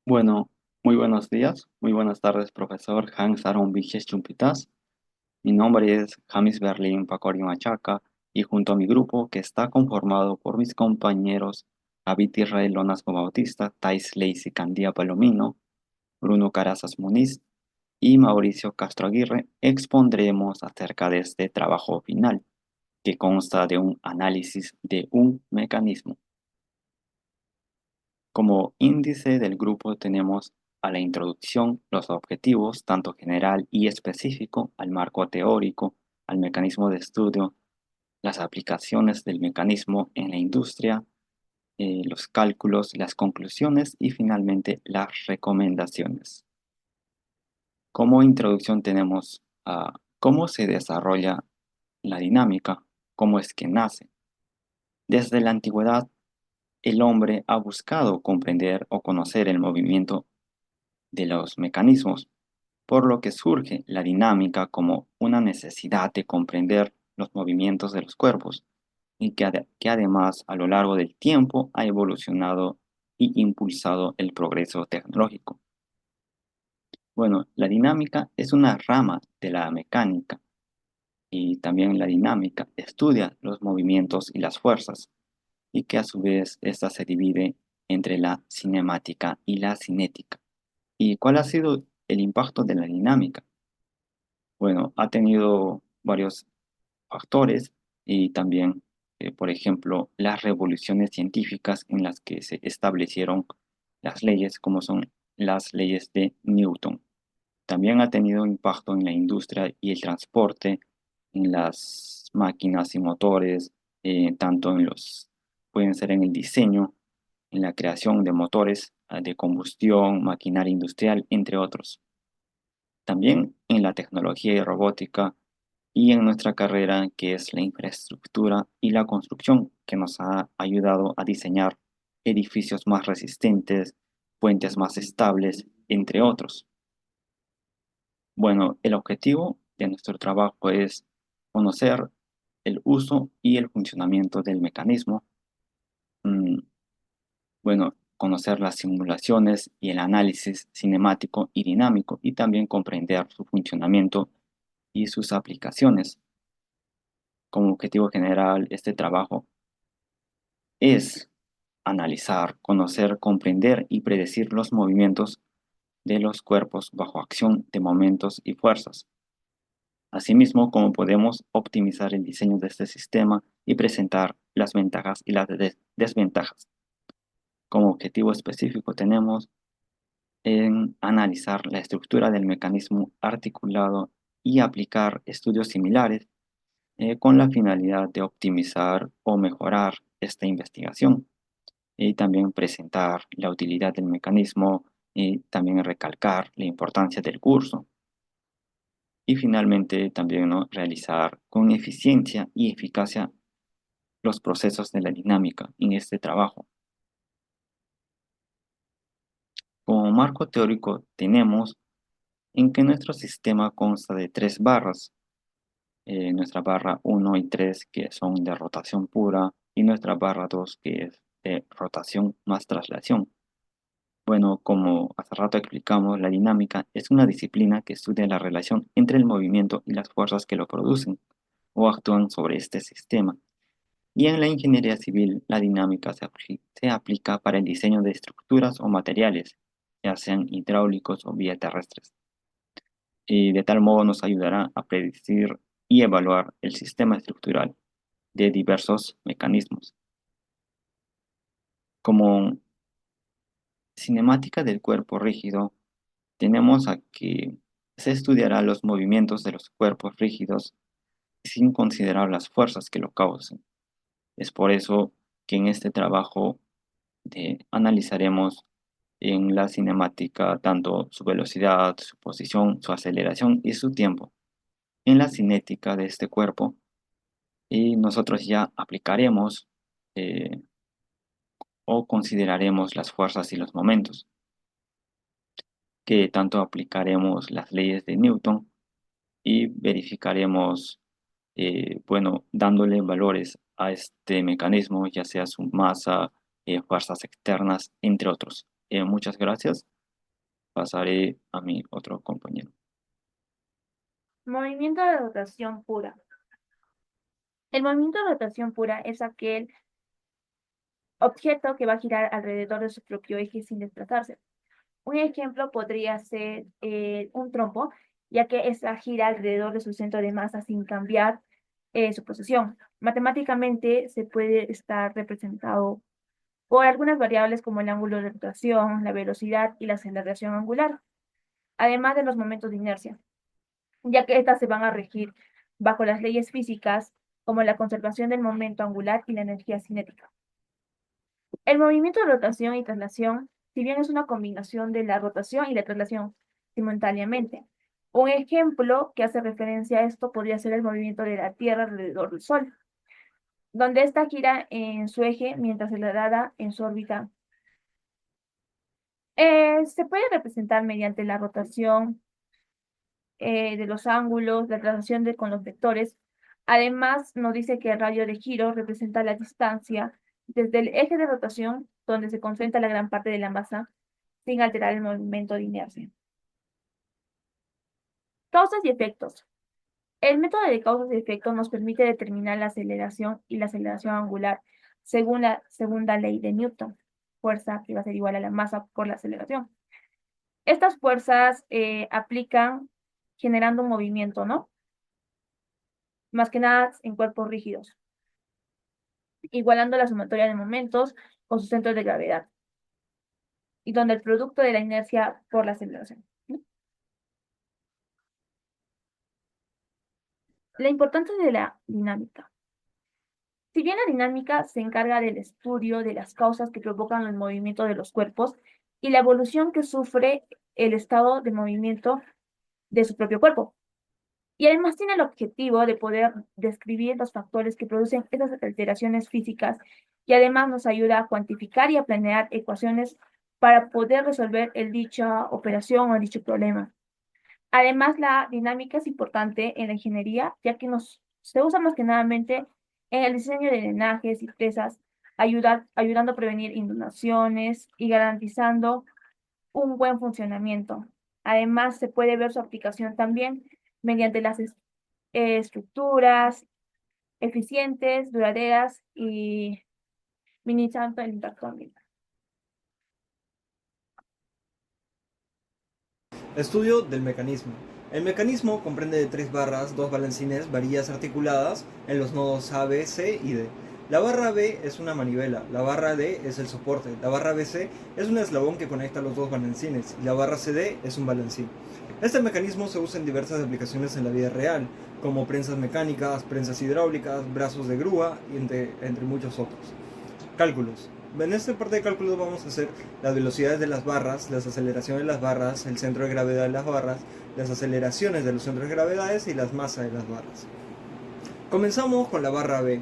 Bueno, muy buenos días, muy buenas tardes, profesor Hans Aaron Viches Chumpitas. Mi nombre es James Berlín Pacori Machaca y junto a mi grupo, que está conformado por mis compañeros David Israel Lonasco Bautista, Thais Lacey Candía Palomino, Bruno Carazas Muniz y Mauricio Castro Aguirre, expondremos acerca de este trabajo final, que consta de un análisis de un mecanismo. Como índice del grupo tenemos a la introducción, los objetivos, tanto general y específico, al marco teórico, al mecanismo de estudio, las aplicaciones del mecanismo en la industria, los cálculos, las conclusiones y finalmente las recomendaciones. Como introducción tenemos a cómo se desarrolla la dinámica, cómo es que nace. Desde la antigüedad, el hombre ha buscado comprender o conocer el movimiento de los mecanismos, por lo que surge la dinámica como una necesidad de comprender los movimientos de los cuerpos y que además a lo largo del tiempo ha evolucionado y impulsado el progreso tecnológico. Bueno, la dinámica es una rama de la mecánica y también la dinámica estudia los movimientos y las fuerzas y que a su vez esta se divide entre la cinemática y la cinética. ¿Y cuál ha sido el impacto de la dinámica? Bueno, ha tenido varios factores y también, por ejemplo, las revoluciones científicas en las que se establecieron las leyes, como son las leyes de Newton. También ha tenido impacto en la industria y el transporte, en las máquinas y motores, tanto pueden ser en el diseño, en la creación de motores de combustión, maquinaria industrial, entre otros. También en la tecnología y robótica y en nuestra carrera, que es la infraestructura y la construcción, que nos ha ayudado a diseñar edificios más resistentes, puentes más estables, entre otros. Bueno, el objetivo de nuestro trabajo es conocer el uso y el funcionamiento del mecanismo, mm, bueno, conocer las simulaciones y el análisis cinemático y dinámico y también comprender su funcionamiento y sus aplicaciones. Como objetivo general, este trabajo es analizar, conocer, comprender y predecir los movimientos de los cuerpos bajo acción de momentos y fuerzas. Asimismo, cómo podemos optimizar el diseño de este sistema y presentar las ventajas y las desventajas. Como objetivo específico tenemos en analizar la estructura del mecanismo articulado y aplicar estudios similares con la finalidad de optimizar o mejorar esta investigación y también presentar la utilidad del mecanismo y también recalcar la importancia del curso y finalmente también, ¿no?, realizar con eficiencia y eficacia los procesos de la dinámica en este trabajo. Como marco teórico tenemos en que nuestro sistema consta de tres barras, nuestra barra uno y 3 que son de rotación pura y nuestra barra 2 que es de rotación más traslación. Bueno, como hace rato explicamos, la dinámica es una disciplina que estudia la relación entre el movimiento y las fuerzas que lo producen o actúan sobre este sistema. Y en la ingeniería civil, la dinámica se aplica para el diseño de estructuras o materiales, ya sean hidráulicos o vía terrestres. Y de tal modo nos ayudará a predecir y evaluar el sistema estructural de diversos mecanismos. Como cinemática del cuerpo rígido, tenemos a que se estudiará los movimientos de los cuerpos rígidos sin considerar las fuerzas que lo causen. Es por eso que en este trabajo analizaremos en la cinemática tanto su velocidad, su posición, su aceleración y su tiempo en la cinética de este cuerpo y nosotros ya aplicaremos eh, o consideraremos las fuerzas y los momentos, que tanto aplicaremos las leyes de Newton y verificaremos, bueno, dándole valores a este mecanismo, ya sea su masa, fuerzas externas, entre otros. Muchas gracias. pasaré a mi otro compañero. Movimiento de rotación pura. El movimiento de rotación pura es aquel objeto que va a girar alrededor de su propio eje sin desplazarse. Un ejemplo podría ser un trompo, ya que esta gira alrededor de su centro de masa sin cambiar su posición. Matemáticamente se puede estar representado por algunas variables como el ángulo de rotación, la velocidad y la aceleración angular, además de los momentos de inercia, ya que estas se van a regir bajo las leyes físicas como la conservación del momento angular y la energía cinética. El movimiento de rotación y traslación, si bien es una combinación de la rotación y la traslación simultáneamente. Un ejemplo que hace referencia a esto podría ser el movimiento de la Tierra alrededor del Sol, donde ésta gira en su eje mientras acelerada en su órbita. Se puede representar mediante la rotación de los ángulos, la traslación con los vectores. Además, nos dice que el radio de giro representa la distancia desde el eje de rotación, donde se concentra la gran parte de la masa, sin alterar el movimiento de inercia. Causas y efectos. El método de causas y efectos nos permite determinar la aceleración y la aceleración angular según la segunda ley de Newton, fuerza que va a ser igual a la masa por la aceleración. Estas fuerzas aplican generando un movimiento, ¿no? Más que nada en cuerpos rígidos, igualando la sumatoria de momentos con sus centros de gravedad, y donde el producto de la inercia por la aceleración. La importancia de la dinámica. Si bien la dinámica se encarga del estudio de las causas que provocan el movimiento de los cuerpos y la evolución que sufre el estado de movimiento de su propio cuerpo. Y además tiene el objetivo de poder describir los factores que producen esas alteraciones físicas y además nos ayuda a cuantificar y a planear ecuaciones para poder resolver dicha operación o dicho problema. Además, la dinámica es importante en la ingeniería, ya que se usa más que nada en el diseño de drenajes y presas, ayudando a prevenir inundaciones y garantizando un buen funcionamiento. Además, se puede ver su aplicación también mediante las estructuras eficientes, duraderas y minimizando el impacto ambiental. Estudio del mecanismo. El mecanismo comprende de 3 barras, 2 balancines, varillas articuladas en los nodos A, B, C y D. La barra B es una manivela, la barra D es el soporte, la barra BC es un eslabón que conecta los dos balancines y la barra CD es un balancín. Este mecanismo se usa en diversas aplicaciones en la vida real, como prensas mecánicas, prensas hidráulicas, brazos de grúa y entre muchos otros. Cálculos. En esta parte de cálculos vamos a hacer las velocidades de las barras, las aceleraciones de las barras, el centro de gravedad de las barras, las aceleraciones de los centros de gravedades y las masas de las barras. Comenzamos con la barra B.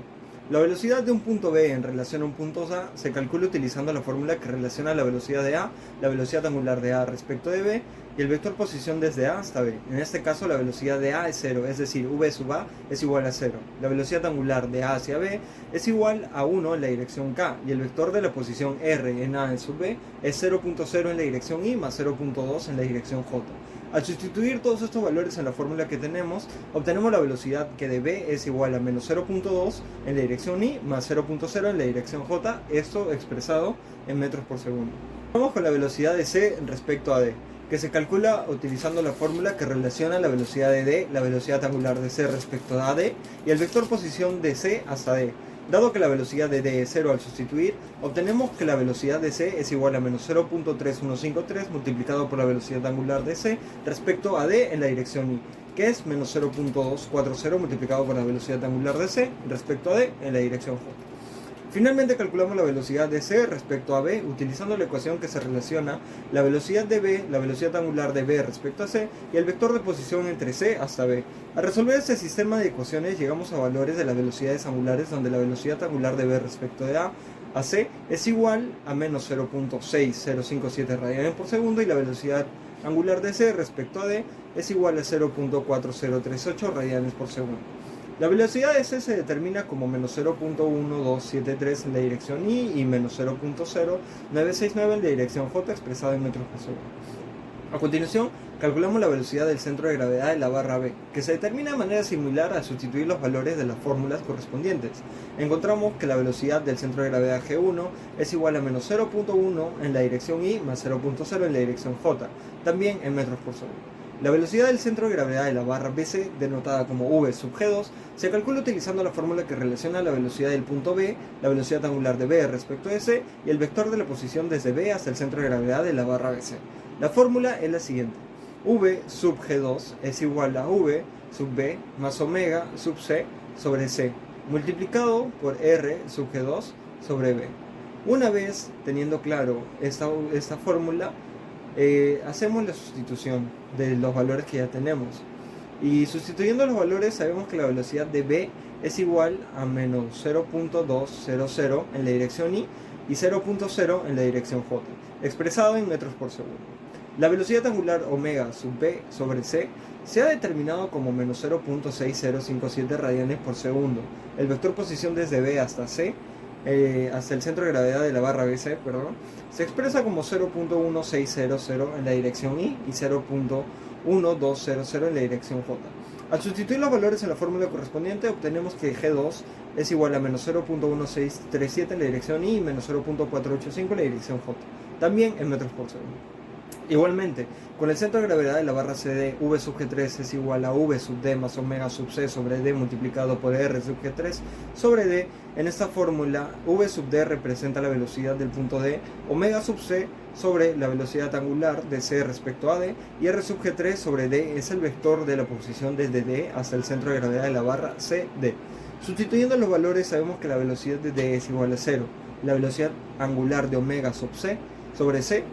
La velocidad de un punto B en relación a un punto A se calcula utilizando la fórmula que relaciona la velocidad de A, la velocidad angular de A respecto de B y el vector posición desde A hasta B. En este caso la velocidad de A es 0, es decir, V sub A es igual a 0. La velocidad angular de A hacia B es igual a 1 en la dirección K y el vector de la posición R en A sub B es 0.0 en la dirección I más 0.2 en la dirección J. Al sustituir todos estos valores en la fórmula que tenemos, obtenemos la velocidad que de B es igual a menos 0.2 en la dirección I más 0.0 en la dirección J, esto expresado en metros por segundo. Vamos con la velocidad de C respecto a D, que se calcula utilizando la fórmula que relaciona la velocidad de D, la velocidad angular de C respecto a D y el vector posición de C hasta D. Dado que la velocidad de D es 0 al sustituir, obtenemos que la velocidad de C es igual a menos 0.3153 multiplicado por la velocidad angular de C respecto a D en la dirección I, que es menos 0.240 multiplicado por la velocidad angular de C respecto a D en la dirección J. Finalmente calculamos la velocidad de C respecto a B utilizando la ecuación que se relaciona la velocidad de B, la velocidad angular de B respecto a C y el vector de posición entre C hasta B. Al resolver este sistema de ecuaciones llegamos a valores de las velocidades angulares donde la velocidad angular de B respecto de A C es igual a menos 0.6057 radianes por segundo y la velocidad angular de C respecto a D es igual a 0.4038 radianes por segundo. La velocidad de C se determina como menos 0.1273 en la dirección I y menos 0.0969 en la dirección J expresada en metros por segundo. A continuación, calculamos la velocidad del centro de gravedad de la barra B, que se determina de manera similar al sustituir los valores de las fórmulas correspondientes. Encontramos que la velocidad del centro de gravedad G1 es igual a menos 0.1 en la dirección Y más 0.0 en la dirección J, también en metros por segundo. La velocidad del centro de gravedad de la barra BC, denotada como V sub G2, se calcula utilizando la fórmula que relaciona la velocidad del punto B, la velocidad angular de B respecto de C y el vector de la posición desde B hasta el centro de gravedad de la barra BC. La fórmula es la siguiente: V sub G2 es igual a V sub B más omega sub C sobre C, multiplicado por R sub G2 sobre B. Una vez teniendo claro esta fórmula, hacemos la sustitución de los valores que ya tenemos. Y sustituyendo los valores sabemos que la velocidad de B es igual a menos 0.200 en la dirección Y y 0.0 en la dirección J, expresado en metros por segundo. La velocidad angular omega sub B sobre C se ha determinado como menos 0.6057 radianes por segundo. El vector posición desde B hasta C, hasta el centro de gravedad de la barra BC, se expresa como 0.1600 en la dirección Y y 0.1200 en la dirección J. Al sustituir los valores en la fórmula correspondiente, obtenemos que G2 es igual a menos 0.1637 en la dirección Y y menos 0.485 en la dirección J, también en metros por segundo. Igualmente, con el centro de gravedad de la barra CD, V sub G3 es igual a V sub D más omega sub C sobre D multiplicado por R sub G3 sobre D. En esta fórmula, V sub D representa la velocidad del punto D, omega sub C sobre la velocidad angular de C respecto a D, y R sub G3 sobre D es el vector de la posición desde D hasta el centro de gravedad de la barra CD. Sustituyendo los valores sabemos que la velocidad de D es igual a 0. La velocidad angular de omega sub C sobre C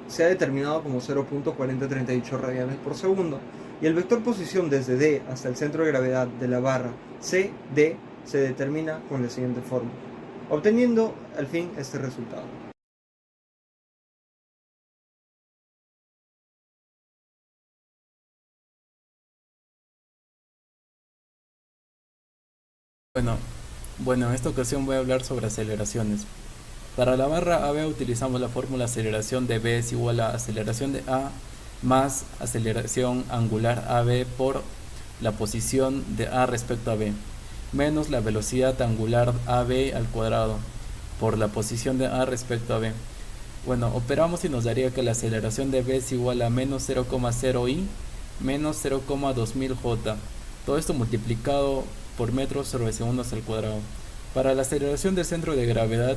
se ha determinado como 0.4038 radianes por segundo, y el vector posición desde D hasta el centro de gravedad de la barra CD se determina con la siguiente fórmula, obteniendo al fin este resultado. Bueno, en esta ocasión voy a hablar sobre aceleraciones. Para la barra AB utilizamos la fórmula aceleración de B es igual a aceleración de A más aceleración angular AB por la posición de A respecto a B, menos la velocidad angular AB al cuadrado por la posición de A respecto a B. Bueno, operamos y nos daría que la aceleración de B es igual a menos 0,0 I menos 0,2000 J. Todo esto multiplicado por metros sobre segundos al cuadrado. Para la aceleración del centro de gravedad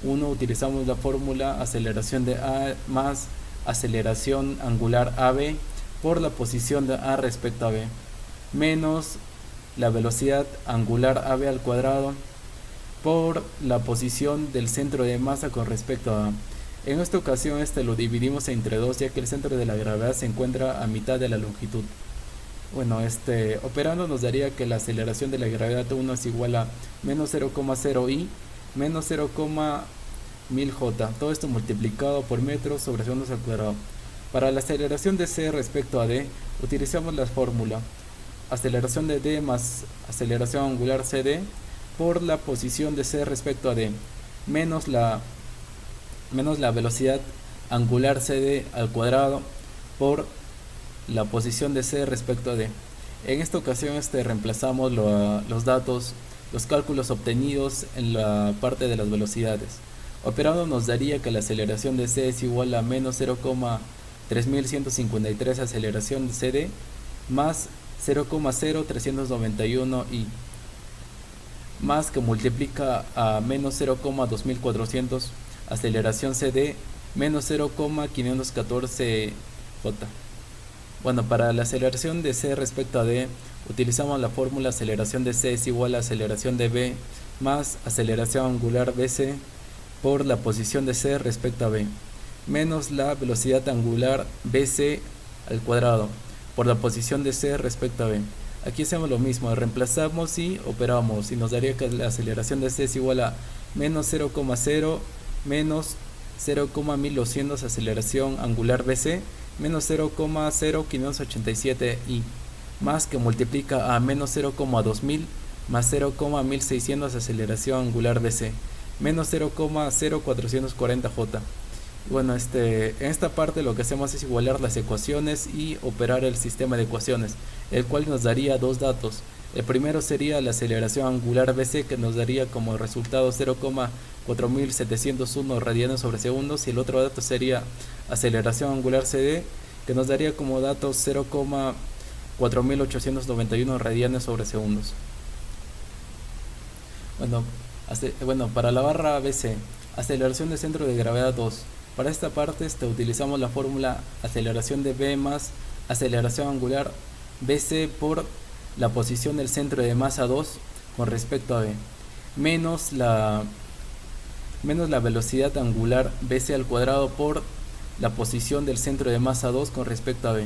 1 utilizamos la fórmula aceleración de A más aceleración angular AB por la posición de A respecto a B, menos la velocidad angular AB al cuadrado por la posición del centro de masa con respecto a A. En esta ocasión lo dividimos entre 2, ya que el centro de la gravedad se encuentra a mitad de la longitud. Bueno, operando nos daría que la aceleración de la gravedad 1 es igual a menos 0,0 I menos 0,1000 J, todo esto multiplicado por metros sobre segundos al cuadrado. Para la aceleración de C respecto a D, utilizamos la fórmula aceleración de D más aceleración angular CD por la posición de C respecto a D, menos la velocidad angular CD al cuadrado por la posición de C respecto a D. En esta ocasión reemplazamos los datos, los cálculos obtenidos en la parte de las velocidades. Operando nos daría que la aceleración de C es igual a menos 0,3153 aceleración de CD más 0,0391 I, más que multiplica a menos 0,2400 aceleración CD menos 0,514 J. Bueno, para la aceleración de C respecto a D utilizamos la fórmula aceleración de C es igual a aceleración de B más aceleración angular BC por la posición de C respecto a B, menos la velocidad angular BC al cuadrado por la posición de C respecto a B. Aquí hacemos lo mismo, reemplazamos y operamos, y nos daría que la aceleración de C es igual a menos 0,0 menos 0,1200 aceleración angular BC menos 0,0587 I, más que multiplica a menos 0,2000 más 0,1600 aceleración angular BC menos 0,0440 J. Bueno, en esta parte lo que hacemos es igualar las ecuaciones y operar el sistema de ecuaciones, el cual nos daría dos datos. El primero sería la aceleración angular BC, que nos daría como resultado 0,4701 radianes sobre segundos, y el otro dato sería aceleración angular CD, que nos daría como dato 0,4891 radianes sobre segundos. Bueno, para la barra BC, aceleración de centro de gravedad 2. Para esta parte utilizamos la fórmula aceleración de B más aceleración angular BC por la posición del centro de masa 2 con respecto a B, menos la velocidad angular BC al cuadrado por la posición del centro de masa 2 con respecto a B.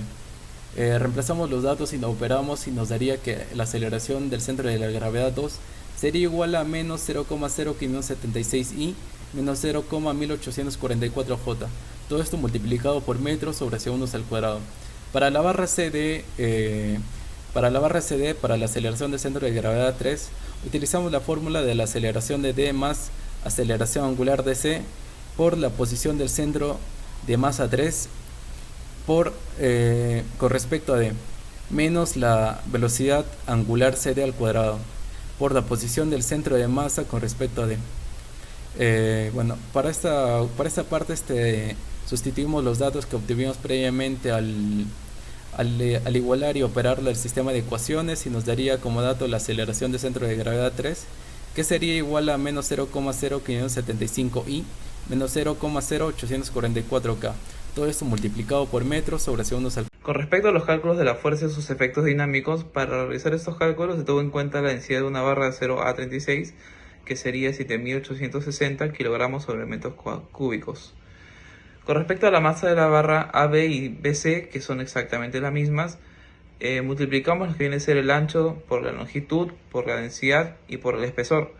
Reemplazamos los datos y lo operamos, y nos daría que la aceleración del centro de la gravedad 2 sería igual a menos 0,0576 I menos 0,1844 J. Todo esto multiplicado por metros sobre segundos al cuadrado. Para la barra CD, para la aceleración del centro de gravedad 3, utilizamos la fórmula de la aceleración de D más aceleración angular DC por la posición del centro de masa 3 con respecto a D, menos la velocidad angular CD al cuadrado por la posición del centro de masa con respecto a D. Bueno, para esta parte sustituimos los datos que obtuvimos previamente al igualar y operar el sistema de ecuaciones, y nos daría como dato la aceleración de centro de gravedad 3, que sería igual a menos 0,0575 I menos 0,0844 K. Todo esto multiplicado por metros sobre segundos al... Con respecto a los cálculos de la fuerza y sus efectos dinámicos, para realizar estos cálculos se tuvo en cuenta la densidad de una barra de acero A36, que sería 7860 kilogramos sobre metros cúbicos. Con respecto a la masa de la barra AB y BC, que son exactamente las mismas, multiplicamos lo que viene a ser el ancho por la longitud, por la densidad y por el espesor,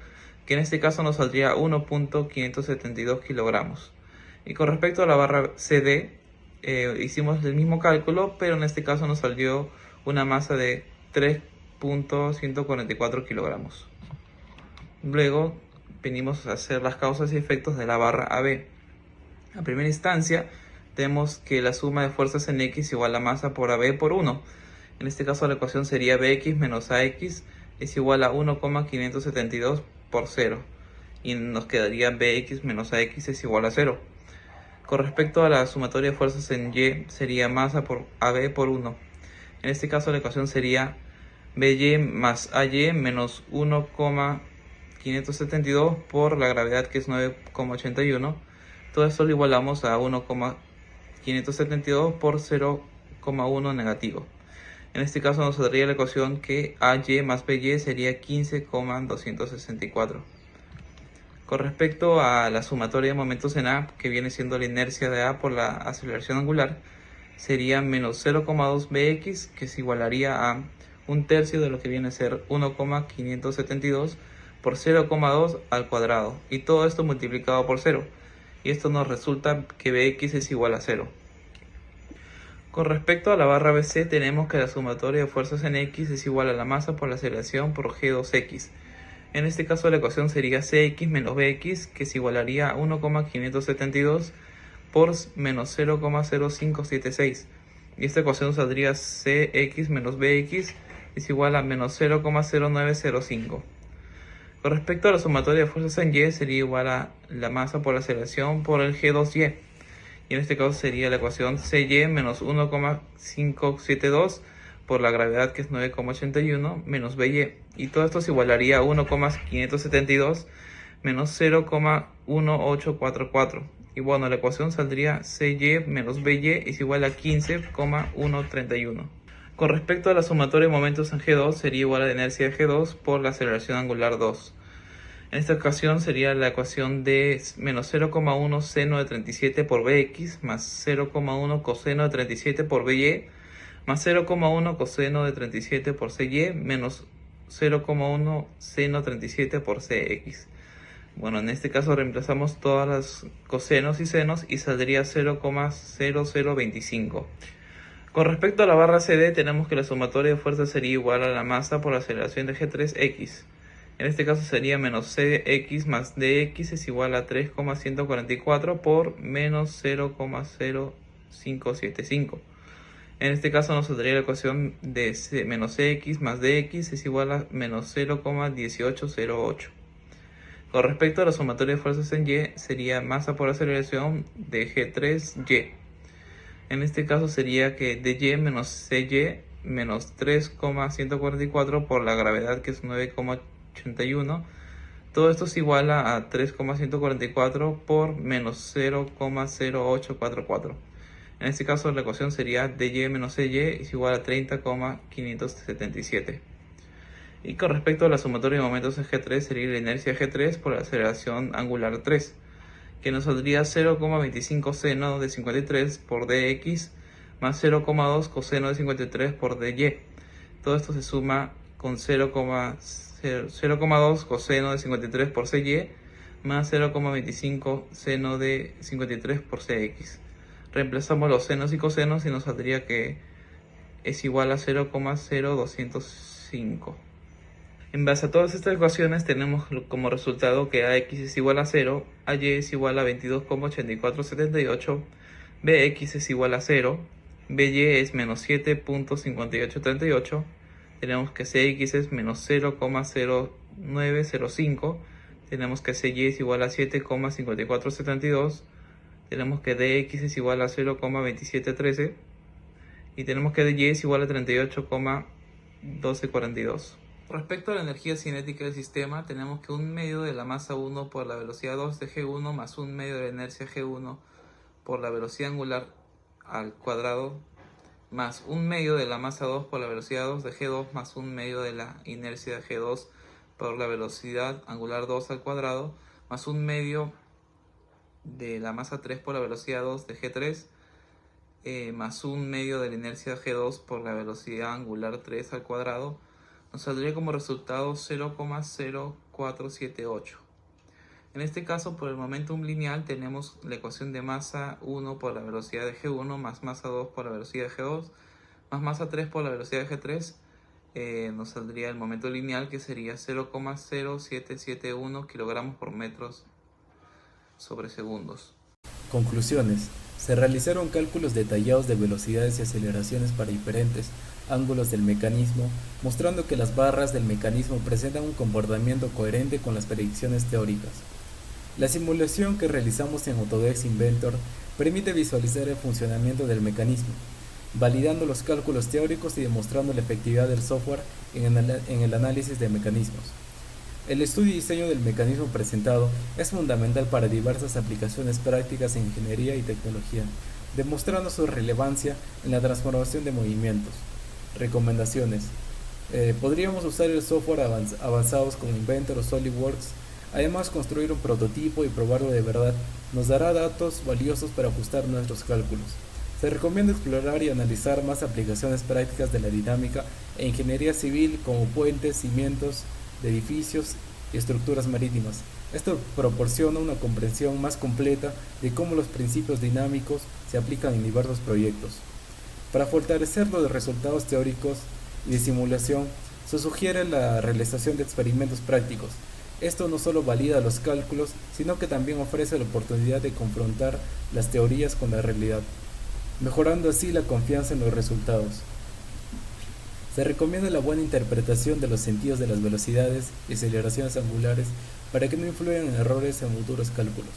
que en este caso nos saldría 1.572 kilogramos. Y con respecto a la barra CD, hicimos el mismo cálculo, pero en este caso nos salió una masa de 3.144 kilogramos. Luego venimos a hacer las causas y efectos de la barra AB. A primera instancia tenemos que la suma de fuerzas en X igual a masa por AB por 1. En este caso la ecuación sería BX menos AX es igual a 1,572 por 0. Y nos quedaría BX menos AX es igual a 0. Con respecto a la sumatoria de fuerzas en Y, sería masa por AB por 1. En este caso la ecuación sería BY más AY menos 1,572 por la gravedad, que es 9,81. Todo esto lo igualamos a 1,572 por 0,1 negativo. En este caso nos saldría la ecuación que AY más BY sería 15,264. Con respecto a la sumatoria de momentos en A, que viene siendo la inercia de A por la aceleración angular, sería menos 0,2 Bx, que se igualaría a un tercio de lo que viene a ser 1,572 por 0,2 al cuadrado, y todo esto multiplicado por 0, y esto nos resulta que Bx es igual a 0. Con respecto a la barra BC, tenemos que la sumatoria de fuerzas en X es igual a la masa por la aceleración por G2X. En este caso la ecuación sería Cx menos Bx, que se igualaría a 1,572 por menos 0,0576. Y esta ecuación saldría Cx menos Bx es igual a menos 0,0905. Con respecto a la sumatoria de fuerzas en Y, sería igual a la masa por la aceleración por el G2Y. Y en este caso sería la ecuación Cy menos 1,572 por la gravedad, que es 9,81, menos By. Y todo esto se igualaría a 1,572 menos 0,1844. Y bueno, la ecuación saldría Cy menos By es igual a 15,131. Con respecto a la sumatoria de momentos en G2, sería igual a la inercia de G2 por la aceleración angular 2. En esta ocasión sería la ecuación de menos 0,1 seno de 37 por Bx más 0,1 coseno de 37 por By más 0,1 coseno de 37 por Cy menos 0,1 seno 37 por Cx. Bueno, en este caso reemplazamos todas las cosenos y senos y saldría 0,0025. Con respecto a la barra CD, tenemos que la sumatoria de fuerzas sería igual a la masa por la aceleración de G3X. En este caso sería menos cx más dx es igual a 3,144 por menos 0,0575. En este caso nos saldría la ecuación de menos cx más dx es igual a menos 0,1808. Con respecto a la sumatoria de fuerzas en Y, sería masa por aceleración de G3Y. En este caso sería que dy menos cy menos 3,144 por la gravedad, que es 9,81. Todo esto es igual a 3,144 por menos 0,0844. En este caso la ecuación sería dy menos cy es igual a 30,577. Y con respecto a la sumatoria de momentos en G3 sería la inercia G3 por la aceleración angular 3, que nos saldría 0,25 seno de 53 por dx más 0,2 coseno de 53 por dy. Todo esto se suma con 0,2 coseno de 53 por cy más 0,25 seno de 53 por cx. Reemplazamos los senos y cosenos y nos saldría que es igual a 0,0205. En base a todas estas ecuaciones tenemos como resultado que ax es igual a 0, ay es igual a 22,8478, bx es igual a 0, by es menos 7,5838, tenemos que cx es menos 0,0905, tenemos que cy es igual a 7,5472, tenemos que dx es igual a 0,2713 y tenemos que dy es igual a 38,1242. Respecto a la energía cinética del sistema, tenemos que 1/2 de la masa 1 por la velocidad 2 de G1 más 1/2 de la inercia G1 por la velocidad angular al cuadrado más 1/2 de la masa 2 por la velocidad 2 de G2 más 1/2 de la inercia de G2 por la velocidad angular 2 al cuadrado más 1/2 de la masa 3 por la velocidad 2 de G3 más 1/2 de la inercia G2 por la velocidad angular 3 al cuadrado, nos saldría como resultado 0,0478. En este caso, por el momentum lineal, tenemos la ecuación de masa 1 por la velocidad de G1 más masa 2 por la velocidad de G2 más masa 3 por la velocidad de G3. Nos saldría el momento lineal, que sería 0,0771 kilogramos por metros sobre segundos. Conclusiones. Se realizaron cálculos detallados de velocidades y aceleraciones para diferentes ángulos del mecanismo, mostrando que las barras del mecanismo presentan un comportamiento coherente con las predicciones teóricas. La simulación que realizamos en Autodesk Inventor permite visualizar el funcionamiento del mecanismo, validando los cálculos teóricos y demostrando la efectividad del software en el análisis de mecanismos. El estudio y diseño del mecanismo presentado es fundamental para diversas aplicaciones prácticas en ingeniería y tecnología, demostrando su relevancia en la transformación de movimientos. Recomendaciones. Podríamos usar el software avanzados como Inventor o SolidWorks. Además, construir un prototipo y probarlo de verdad nos dará datos valiosos para ajustar nuestros cálculos. Se recomienda explorar y analizar más aplicaciones prácticas de la dinámica e ingeniería civil, como puentes, cimientos de edificios y estructuras marítimas. Esto proporciona una comprensión más completa de cómo los principios dinámicos se aplican en diversos proyectos. Para fortalecer los resultados teóricos y de simulación, se sugiere la realización de experimentos prácticos. Esto no solo valida los cálculos, sino que también ofrece la oportunidad de confrontar las teorías con la realidad, mejorando así la confianza en los resultados. Se recomienda la buena interpretación de los sentidos de las velocidades y aceleraciones angulares para que no influyan en errores en futuros cálculos.